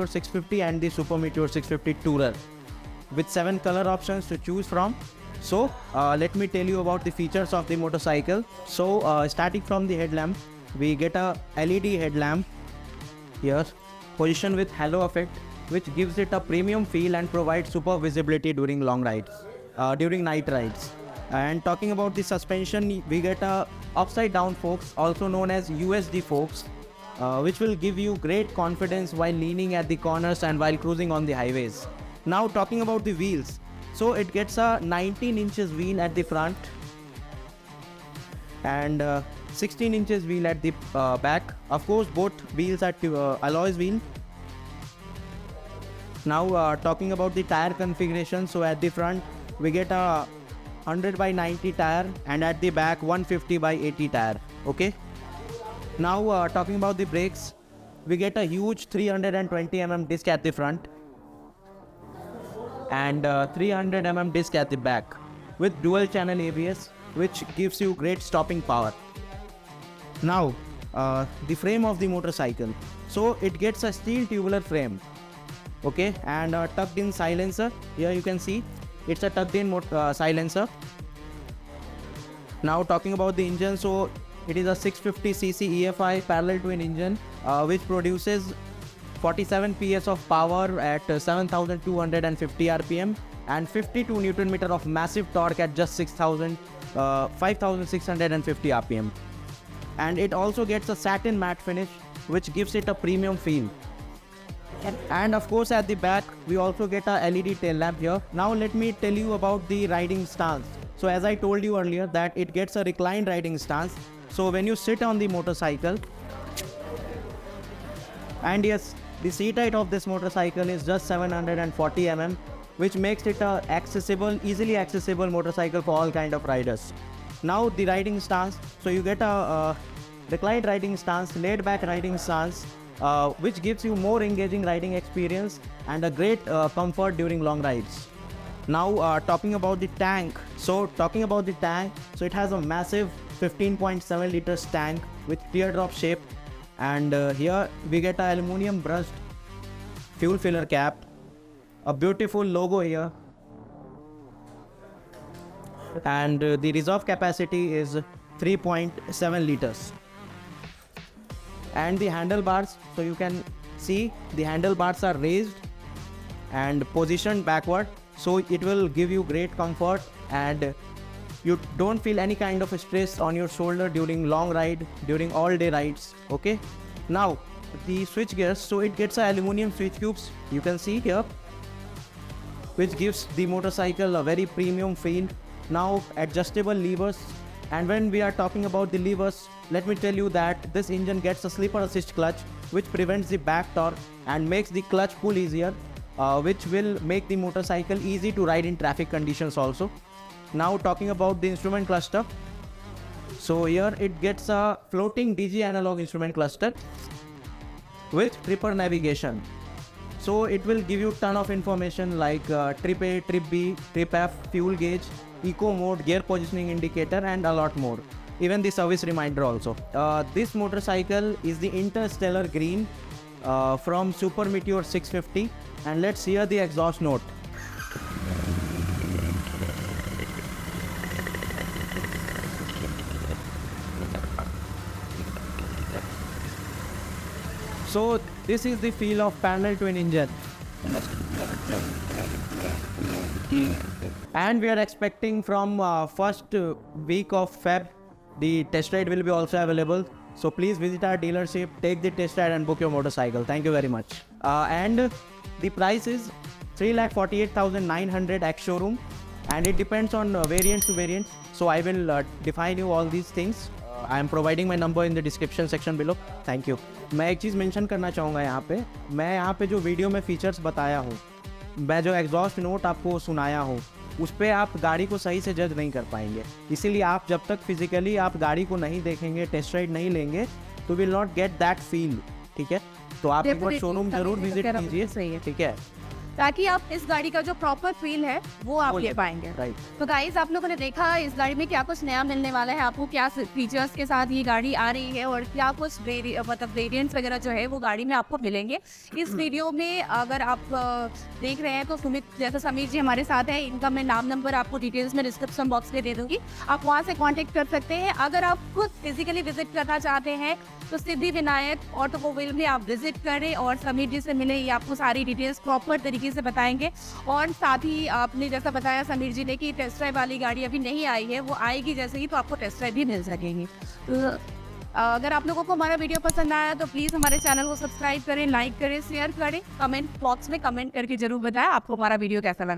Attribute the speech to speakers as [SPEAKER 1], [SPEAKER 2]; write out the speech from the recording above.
[SPEAKER 1] 650 and the Super Meteor 650 Tourer with 7 color options to choose from. So let me tell you about the features of the motorcycle. So starting from the headlamp, we get a LED headlamp here, positioned with halo effect, which gives it a premium feel and provides super visibility during long rides, during night rides. And talking about the suspension, we get a upside down forks, also known as USD forks, which will give you great confidence while leaning at the corners and while cruising on the highways. Now talking about the wheels, so it gets a 19 inches wheel at the front and 16 inches wheel at the back. Of course, both wheels are alloys wheel. Now talking about the tire configuration, so at the front we get a 100 by 90 tire and at the back 150 by 80 tire. Okay. Now talking about the brakes, we get a huge 320 mm disc at the front and 300 mm disc at the back with dual channel ABS, which gives you great stopping power. Now the frame of the motorcycle, so it gets a steel tubular frame, okay, and a tucked in silencer. Here you can see it's a tucked in silencer. Now talking about the engine, so it is a 650cc EFI parallel twin engine which produces 47 PS of power at 7250 RPM and 52 Newton meter of massive torque at just 5650 RPM. And it also gets a satin matte finish, which gives it a premium feel. And of course at the back we also get a LED tail lamp here. Now let me tell you about the riding stance. So as I told you earlier that it gets a reclined riding stance. So when you sit on the motorcycle, and yes, the seat height of this motorcycle is just 740 mm, which makes it a easily accessible motorcycle for all kind of riders. Now the riding stance, so you get a reclined riding stance, laid back riding stance, which gives you more engaging riding experience and a great comfort during long rides. Now talking about the tank, so it has a massive 15.7 liters tank with teardrop shape, and here we get a aluminum brushed fuel filler cap, a beautiful logo here, and the reserve capacity is 3.7 liters. And the handlebars, so you can see the handlebars are raised and positioned backward, so it will give you great comfort and you don't feel any kind of stress on your shoulder during long ride, during all day rides. Okay. Now the switch gears, so it gets a aluminum switch cubes, you can see here, which gives the motorcycle a very premium feel. Now adjustable levers, and when we are talking about the levers, let me tell you that this engine gets a slipper assist clutch, which prevents the back torque and makes the clutch pull easier, which will make the motorcycle easy to ride in traffic conditions also. Now talking about the instrument cluster, so here it gets a floating DG analog instrument cluster with tripper navigation. So it will give you ton of information like trip A, trip B, trip F, fuel gauge, eco mode, gear positioning indicator, and a lot more. Even the service reminder also. This motorcycle is the Interstellar Green from Super Meteor 650, and let's hear the exhaust note. So this is the feel of parallel twin engine. And we are expecting from first week of Feb, the test ride will be also available. So please visit our dealership, take the test ride and book your motorcycle. Thank you very much. And the price is 3,48,900 ex showroom, and it depends on variant to variant. So I will define you all these things. I am providing my number in the description section below. Thank you. मैं एक चीज़ mention करना चाहूँगा यहाँ पे, मैं यहाँ पे जो वीडियो में फीचर्स बताया हूँ, मैं जो एग्जॉस्ट नोट आपको सुनाया हूँ, उस पर आप गाड़ी को सही से जज नहीं कर पाएंगे. इसीलिए आप जब तक फिजिकली आप गाड़ी को नहीं देखेंगे, टेस्ट राइड नहीं लेंगे, तो will not get that feel. ठीक है, तो आप एक बार शोरूम जरूर विजिट कीजिए. ठीक है,
[SPEAKER 2] ताकि आप इस गाड़ी का जो प्रॉपर फील है वो आप ले पाएंगे।
[SPEAKER 1] राइट।
[SPEAKER 2] तो गाइस आप लोगों ने देखा इस गाड़ी में क्या कुछ नया मिलने वाला है आपको, क्या फीचर्स के साथ ये गाड़ी आ रही है और क्या कुछ मतलब वेरिएंट्स वगैरह जो है वो गाड़ी में आपको मिलेंगे। इस वीडियो में अगर आप देख रहे हैं तो सुमित जैसा समीर जी हमारे साथ है, इनका मैं नाम नंबर आपको डिटेल्स में डिस्क्रिप्शन बॉक्स में दे दूंगी, आप वहाँ से कॉन्टेक्ट कर सकते हैं। अगर आप खुद फिजिकली विजिट करना चाहते हैं तो सिद्धिविनायक ऑटोमोबाइल में आप विजिट करें और समीर जी से मिले, ये आपको सारी डिटेल्स प्रॉपर तरीके से बताएंगे। और साथ ही आपने जैसा बताया समीर जी ने कि टेस्ट ड्राइव वाली गाड़ी अभी नहीं आई है, वो आएगी जैसे ही तो आपको टेस्ट ड्राइव भी मिल सकेंगी। तो अगर आप लोगों को हमारा वीडियो पसंद आया तो प्लीज़ हमारे चैनल को सब्सक्राइब करें, लाइक करें, शेयर करें, कमेंट बॉक्स में कमेंट करके जरूर बताएं आपको हमारा वीडियो कैसा लगा।